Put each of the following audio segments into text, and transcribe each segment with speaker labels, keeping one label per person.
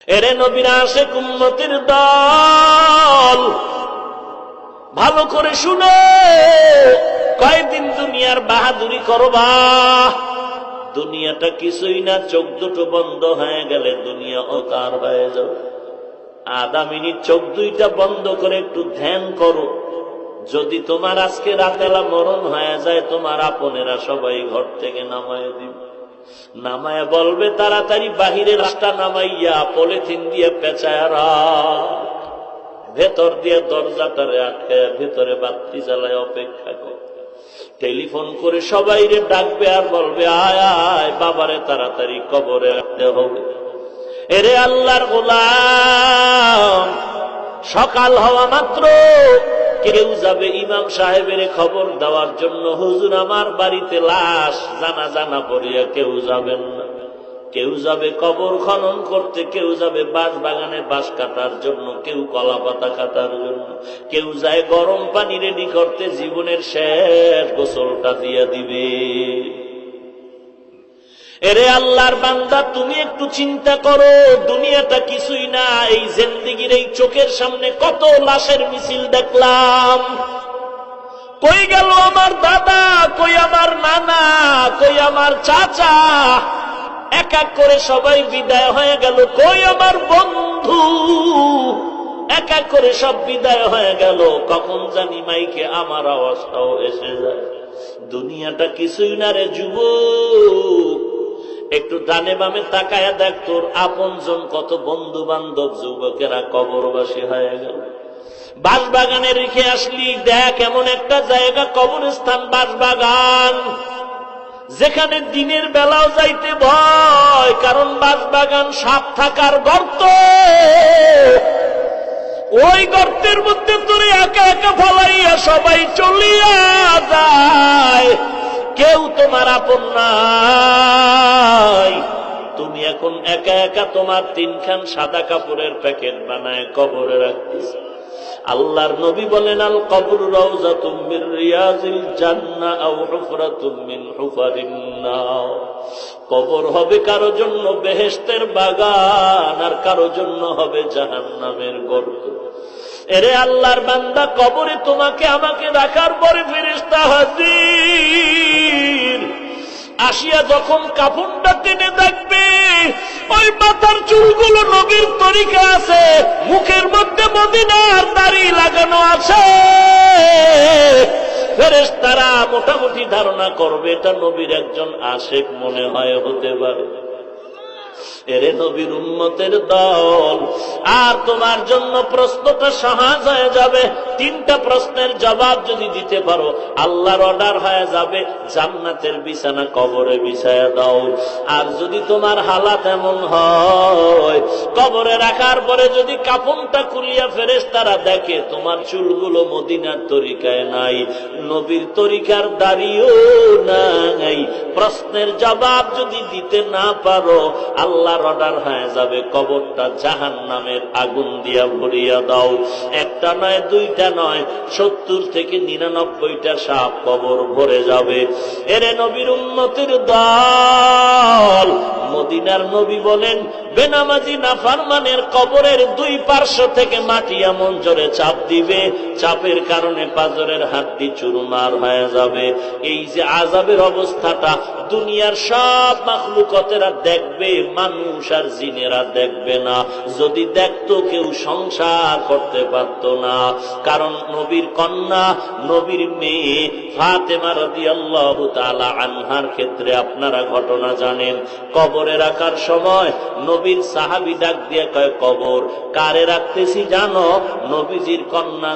Speaker 1: এরে নবীর আশিক উম্মতের দল, ভালো করে শুনো, কয়দিন দুনিয়ার বাহাদুরি করবা? দুনিয়াটা কিছুই না, চোখ দুটো বন্ধ হয়ে গেলে দুনিয়া অকার হয়ে যাবে। আধা মিনিট চোখ দুইটা বন্ধ করে একটু ধ্যান করো। যদি তোমার আজকে রাতেলা মরণ হয়ে যায়, তোমার আপনেরা সবাই ঘর থেকে নামায় দিবে, নামায় বলবে তাড়াতাড়ি বাহিরে রাস্তা নামাইয়া পলিথিন দিয়ে পেঁচায় রাখ, ভেতর দিয়ে দরজাটারে আটকায় ভেতরে বাতি জ্বালায় অপেক্ষা কর। টেলিফোন করে সবাই রে ডাকবে আর বলবে আয় আয় বাবারে তাড়াতাড়ি কবরে রাখতে হবে। এরে আল্লাহর গোলাম, সকাল হওয়া মাত্র কেউ যাবে ইমাম সাহেবের খবর দেওয়ার জন্য, হুজুর আমার বাড়িতে লাশ, জানাজা না পড়িয়া কেউ যাবেন না। কেউ যাবে কবর খনন করতে, কেউ যাবে বাঁশ বাগানে বাঁশ কাটার জন্য, কেউ কলা পাতা কাটার জন্য, কেউ যায় গরম পানি রেডি করতে, জীবনের শেষ গোসলটা দিয়ে দিবে। এরে আল্লাহর বান্দা, তুমি একটু চিন্তা করো, দুনিয়াটা কিছুই না। এই জিন্দেগির এই চোখের সামনে কত লাশের মিছিল দেখলাম। কই গেল আমার দাদা, কই আমার নানা, কই আমার চাচা, এক এক করে সবাই বিদায় হয়ে গেল। কই আমার বন্ধু, এক এক করে সব বিদায় হয়ে গেল। কখন জানি মাইকে আমার আওয়াজটাও এসে যায়। দুনিয়াটা কিছুই না রে যুবক, একটু ডানে বামে তাকায়া দেখ, তোর আপনজন কত বন্ধু বান্ধব যুবকেরা কবরবাসী হয়ে গেল। বাঁশবাগানে রেখে আসলি, দেখ এমন একটা জায়গা কবরস্থান বাঁশবাগান, যেখানে দিনের বেলাও যাইতে ভয়, কারণ বাঁশবাগান সাপ থাকার গর্ত। ওই গর্তের মধ্যে তোরে একা একা ফলাইয়া সবাই চলিয়া যায়, কেউ তোমার আপন নাই। তুমি এখন একা একা তোমার তিনখান সাদা কাপড়ের প্যাকেট বানায় কবরে রাখতেছ। আল্লাহর নবী বলেন, আল কবর রাউযাতুম মির রিয়াজিল জান্নাহ আও হুফরাতুম মিন হুফারিন নার। কবর হবে কারো জন্য বেহেশতের বাগান, আর কারো জন্য হবে জাহান্নামের গর্ত। এরে আল্লাহর বান্দা, কবরে তোমাকে আমাকে রাখার পরে ফেরেশতা হাজির। আসিয়া যখন কাফনটা টেনে দেখবে, ওই মাথার চুলগুলো নবীর তরিকা আছে, মুখের মধ্যে মদিনার দাড়ি লাগানো আছে। ফেরেশতারা মোটামুটি ধারণা করবে এটা নবীর একজন আশিক মনে হয় হতে পারে। এরে নবীর উম্মতের দল, আর তোমার জন্য প্রশ্নটা সহজ হয়ে যাবে। তিনটা প্রশ্নের জবাব যদি দিতে পারো, আল্লাহর অর্ডার হয়ে যাবে, জান্নাতের বিছানা কবরে বিছায়া দাও। আর যদি তোমার হালাত এমন হয়, কবরে রাখার পরে যদি কাফনটা খুলিয়া ফেরেশতারা দেখে তোমার চুলগুলো মদিনার তরিকায় নাই, নবীর তরিকার দাড়িও নাই, প্রশ্নের জবাব যদি দিতে না পারো, আল্লাহর অর্ডার হয়ে যাবে, কবরটা জাহান্নামের আগুন দিয়া ভরিয়া দাও। একটা নয়, দুইটা নয়, 70 থেকে 99টা সাপ কবর ভরে যাবে। এরে নবীর উম্মতের দল, মদিনার নবী বলেন, বেনামাজি নাফরমানের কবরের দুই পার্শ্ব থেকে মাটি এমন জোরে চাপ দিবে, চাপের কারণে পাজরের হাড্ডি চুরমার হয়ে যাবে। এই যে আযাবের অবস্থাটা দুনিয়ার সব মাখলুকতেরা দেখবে, মানুষ আর জিনেরা দেখবে না। যদি দেখতো কেউ সংসার করতে পারত না। কারণ নবীর কন্যা, নবীর মেয়ে ফাতেমা রাদিয়াল্লাহু তাআলা আনহার ক্ষেত্রে আপনারা ঘটনা জানেন। কবরে রাখার সময় নবীর সাহাবী ডাক দিয়ে কয়, কবর কারে রাখতেছি জানো? নবীজির কন্যা,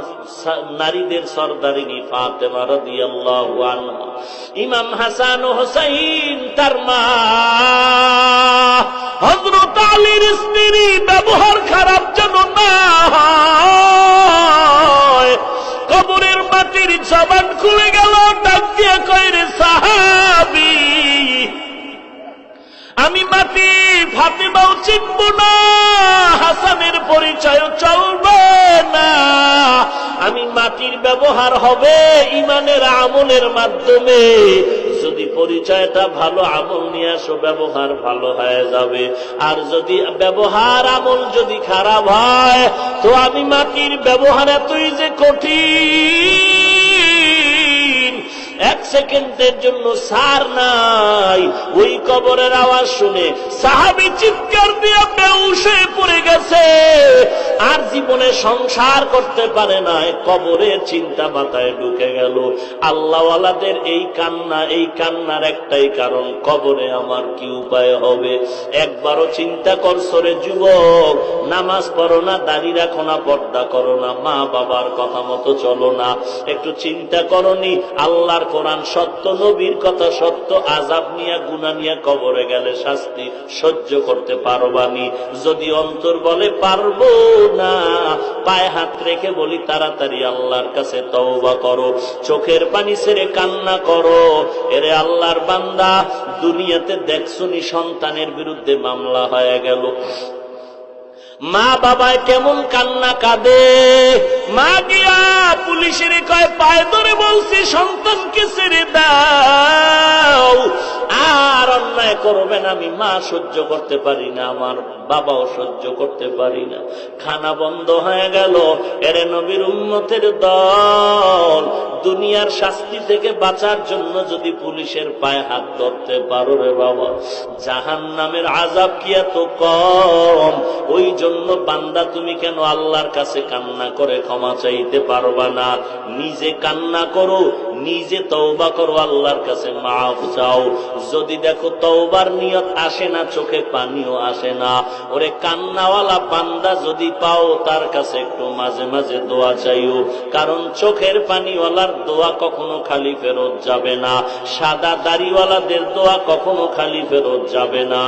Speaker 1: নারীদের সরদারিনী ফাতেমা রাদিয়াল্লাহু আনহা। ইমাম হাসান ও হুসাইন তার মা, হযরত আলীর স্ত্রী, ব্যবহার খারাপ যেন না হয়। কবরের মাটির জবান খুলে গেল, ডাক দিয়ে কয়, রে সাহাবী, আমি মাটি ফাতেমাও চিনব না, হাসানের পরিচয় চলবে না। আমি মাটির ব্যবহার হবে ইমানের আমলের মাধ্যমে। যদি পরিচয়টা ভালো, আমল নিয়ে আসো, ব্যবহার ভালো হয়ে যাবে। আর যদি ব্যবহার আমল যদি খারাপ হয়, তো আমি মাটির ব্যবহার এতই যে কঠিন, এক সেকেন্ডের জন্য সার নাই। ওই কবরের আওয়াজ শুনে সাহাবী চিৎকার দিয়ে বেহুশ হয়ে পড়ে গেছে, আর জীবনে সংসার করতে পারে না। কবরের চিন্তা মাথায় ঢুকে গেল। আল্লাহওয়ালাদের এই কান্না, এই কান্নার একটাই কারণ, কবরে আমার কি উপায় হবে। একবারও চিন্তা করছো রে যুবক, নামাজ পড়ো না, দাড়ি রাখো না, পর্দা করো না, মা বাবার কথা মতো চলো না, একটু চিন্তা করনি আল্লাহর কোরআন সত্য, নবীর কথা সত্য, আযাব নিয়ে গুনাহ নিয়ে কবরে গেলে শাস্তি সহ্য করতে পারবানি? যদি অন্তর বলে পারবো না, পায়ে হাত রেখে বলি তাড়াতাড়ি আল্লাহর কাছে তওবা করো, চোখের পানি ছেড়ে কান্না করো। এরে আল্লাহর বান্দা, দুনিয়াতে দেখছুনি সন্তানের বিরুদ্ধে মামলা হয়ে গেল, মা বাবায় কেমন কান্না কাঁদে, মা গিয়া পুলিশের কয় পায়ে ধরে বলছি সন্তানকে ছেড়ে দাও, আর অন্যায় করবেন, আমি মা সহ্য করতে পারি না, আমার বাবাও সহ্য করতে পারি না। খানা বন্ধ হয়ে গেল। এরে নবীর উম্মতের দল, দুনিয়ার শাস্তি থেকে বাঁচার জন্য যদি পুলিশের পায়ে হাত ধরতে পারো রে বাবা, জাহান্নামের আযাব কি এত কম? ওই জন্য বান্দা, তুমি কেন আল্লাহর কাছে কান্না করে ক্ষমা চাইতে পারবা না? নিজে কান্না করো, নিজে তওবা করো, আল্লাহর কাছে মাফ চাও। যদি দেখো তওবার নিয়ত আসে না, চোখে পানিও আসে না, ওরে কান্নাওয়ালা বান্দা যদি পাও, তার কাছে একটু মাঝে মাঝে দোয়া চাইও, কারণ চোখের পানিওয়ালার দোয়া কখনো খালি ফেরত যাবে না, সাদা দাড়িওয়ালাদের দোয়া কখনো খালি ফেরত যাবে না।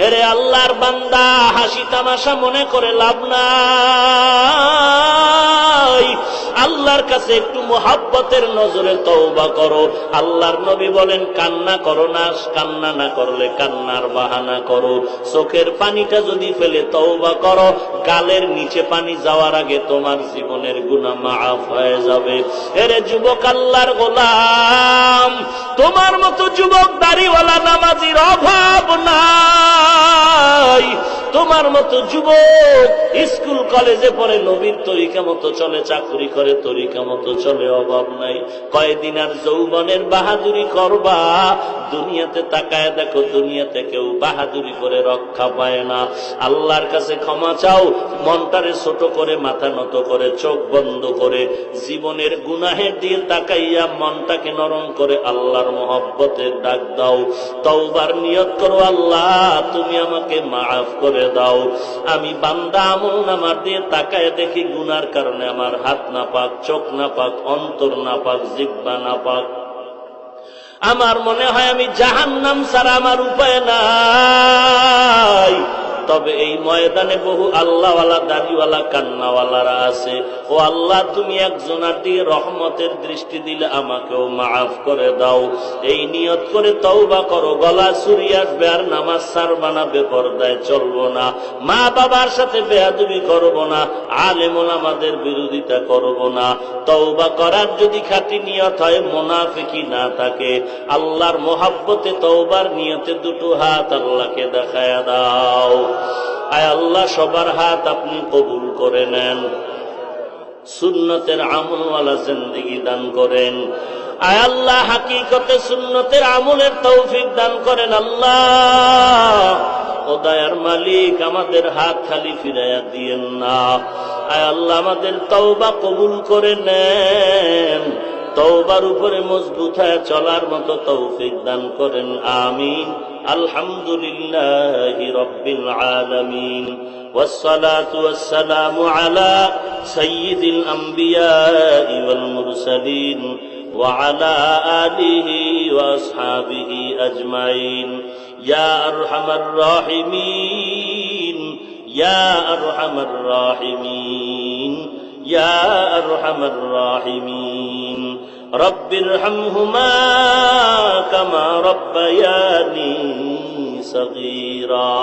Speaker 1: এরে আল্লাহর বান্দা, হাসি তামাশা মনে করে লাভ নাই, আল্লাহর কাছে একটু মুহাব্বতের নজরে তওবা করো। আল্লাহর নবী বলেন, কান্না করো না, কান্না না করলে কান্নার বাহানা করো। চোখের পানিটা যদি ফেলে তওবা করো, গালের নিচে পানি যাওয়ার আগে তোমার জীবনের গুনাহ মাফ হয়ে যাবে। এরে যুবক, আল্লাহর গোলাম, তোমার মতো যুবক দাড়িওয়ালা নামাজির অভাব নাই, তোমার মতো যুবক স্কুল কলেজে পড়ে, নবীর তরিকা মতো চলে, চাকরি করে তরিকা মতো চলে, অভাব নাই। কয়দিন আর যৌবনের বাহাদুরি করবা? দুনিয়াতে তাকায় দেখো, দুনিয়াতে কেউ বাহাদুরি করে রক্ষা পায় না। আল্লাহর কাছে ক্ষমা চাও, মনটারে ছোট করে, মাথা নত করে, চোখ বন্ধ করে, জীবনের গুনাহের দিয়ে তাকাইয়া মনটাকে নরম করে আল্লাহর মহব্বতের ডাক দাও, তওবার নিয়ত করো, আল্লাহ তুমি আমাকে মাফ করে দাও। আমি বান্দা আমল নামার দিয়ে তাকায় দেখি গুনার কারণে আমার হাত নাপাক, চোখ নাপাক, অন্তর নাপাক, জিহ্বা নাপাক। আমার মনে হয় আমি জাহান্নাম ছাড়া আমার উপায় নাই। তবে এই ময়দানে বহু আল্লাহওয়ালা, দাড়িওয়ালা, কান্নাওয়ালারা আছে। ও আল্লাহ, তুমি একজনার দিয়ে রহমতের দৃষ্টি দিলে আমাকেও মাফ করে দাও। এই নিয়ত করে তওবা করো, গলা চুরি আসবে আর নামাজ ছাড়বা না, বেপরদায় চলবো না, মা বাবার সাথে বেয়াদবি করবো না, আলেম ওলামাদের বিরোধিতা করবো না। তওবা করার যদি খাঁটি নিয়ত হয়, মুনাফিকি না থাকে, আল্লাহর মহব্বতে তওবার নিয়তে দুটো হাত আল্লাহকে দেখায়া দাও। আয় আল্লাহ, সবার হাত আপনি কবুল করে নেন, সুন্নতের আমলওয়ালা জিন্দেগি দান করেন। আয় আল্লাহ, হাকিকতে সুন্নতের আমলের তৌফিক দান করেন। আল্লাহ, ও দয়ার মালিক, আমাদের হাত খালি ফিরাইয়া দিয়েন না। আয় আল্লাহ, আমাদের তওবা কবুল করে নেন, তওবার উপরে মজবুত হয়ে চলার মতো তৌফিক দান করেন। আমিন। আলহামদুলিল্লাহি রাব্বিল আলামিন, ওয়াসসালাতু ওয়াসসালামু আলা সাইয়্যিদিল আমবিয়াই ওয়াল মুরসালিন ওয়া আলা আলিহি ওয়া আসহাবিহি আজমাইন। ইয়া আরহামার রাহিমিন, ইয়া আরহামার রাহিমিন, ইয়া আরহামার রাহিমিন। রব্বিরহামহুমা কামা রব্বায়ানি সগীরা।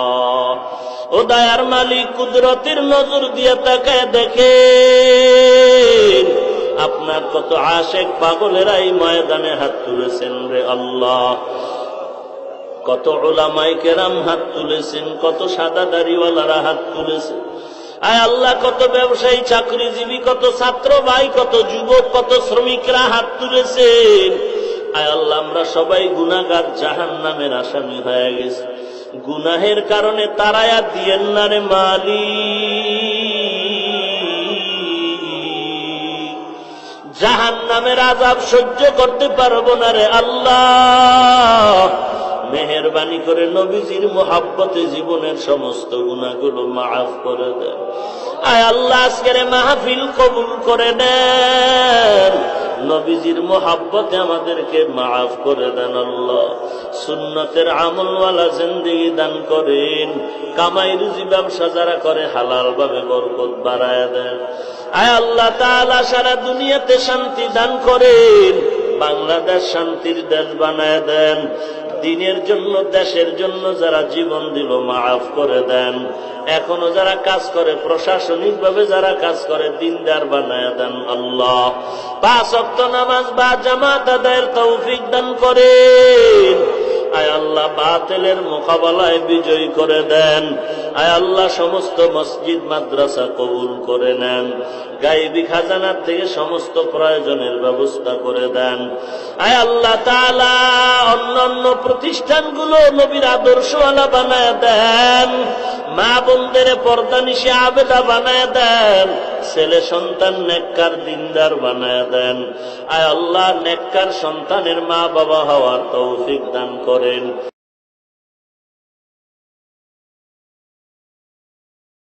Speaker 1: ও দয়ার মালিক, কুদরতের নজর দিয়ে তাকায় দেখেন, আপনার কত আশেক পাগলেরা এই ময়দানে হাত তুলেছেন রে আল্লাহ। কত উলামায়ে কেরাম হাত তুলেছেন, কত সাদা দাড়িওয়ালারা হাত তুলেছেন। আয় আল্লাহ, কত ব্যবসায়ী, চাকরিজীবী, কত ছাত্র ভাই, কত যুবক, কত শ্রমিকরা হাত তুলেছেন। আয় আল্লাহ, আমরা সবাই গুনাহগার, জাহান্নামের আসামি হয়ে গেছি। গুনাহের কারণে তারায়া দিয়েন না রে মালিক, জাহান্নামের আযাব সহ্য করতে পারবো না রে আল্লাহ। মেহেরবানি করে নবীজির মোহাব্বতে জীবনের সমস্ত গুনাহগুলো মাফ করে দেন। আয় আল্লাহ, আজকের মাহফিল কবুল করে নেন। নবীজির মোহাব্বতে আমাদেরকে মাফ করে দেন আল্লাহ। সুন্নতের আমলওয়ালা জিন্দেগি দান করেন। কামাই রুজি ব্যবসা যারা করে হালাল ভাবে বরকত বাড়ায় দেন। আয় আল্লাহ তাআলা, সারা দুনিয়াতে শান্তি দান করেন। বাংলাদেশ শান্তির দেশ বানায় দেন। দিনের জন্য, দেশের জন্য যারা জীবন দিল মাফ করে দেন। এখনো যারা কাজ করে, প্রশাসনিক ভাবে যারা কাজ করে, দিনদার বানায় দেন আল্লাহ। 5 ওয়াক্ত নামাজ বা জামাত আদায়ের তৌফিক দান করেন। আয় আল্লাহ, বাতিলের মোকাবেলায় বিজয়ী করে দেন। আয় আল্লাহ, সমস্ত মসজিদ মাদ্রাসা কবুল করে নেন। গায়বী খাজানার থেকে সমস্ত প্রয়োজনের ব্যবস্থা করে দেন। আয় আল্লাহ তাআলা, অন্যান্য প্রতিষ্ঠানগুলো নবীর আদর্শওয়ালা বানায় দেন। মা বোনদের পর্দানিশী আবেদা বানায় দেন। ছেলে সন্তান নেককার দিনদার বানায় দেন। আয় আল্লাহ, নেককার সন্তানের মা বাবা হওয়ার তৌফিক দান করেন।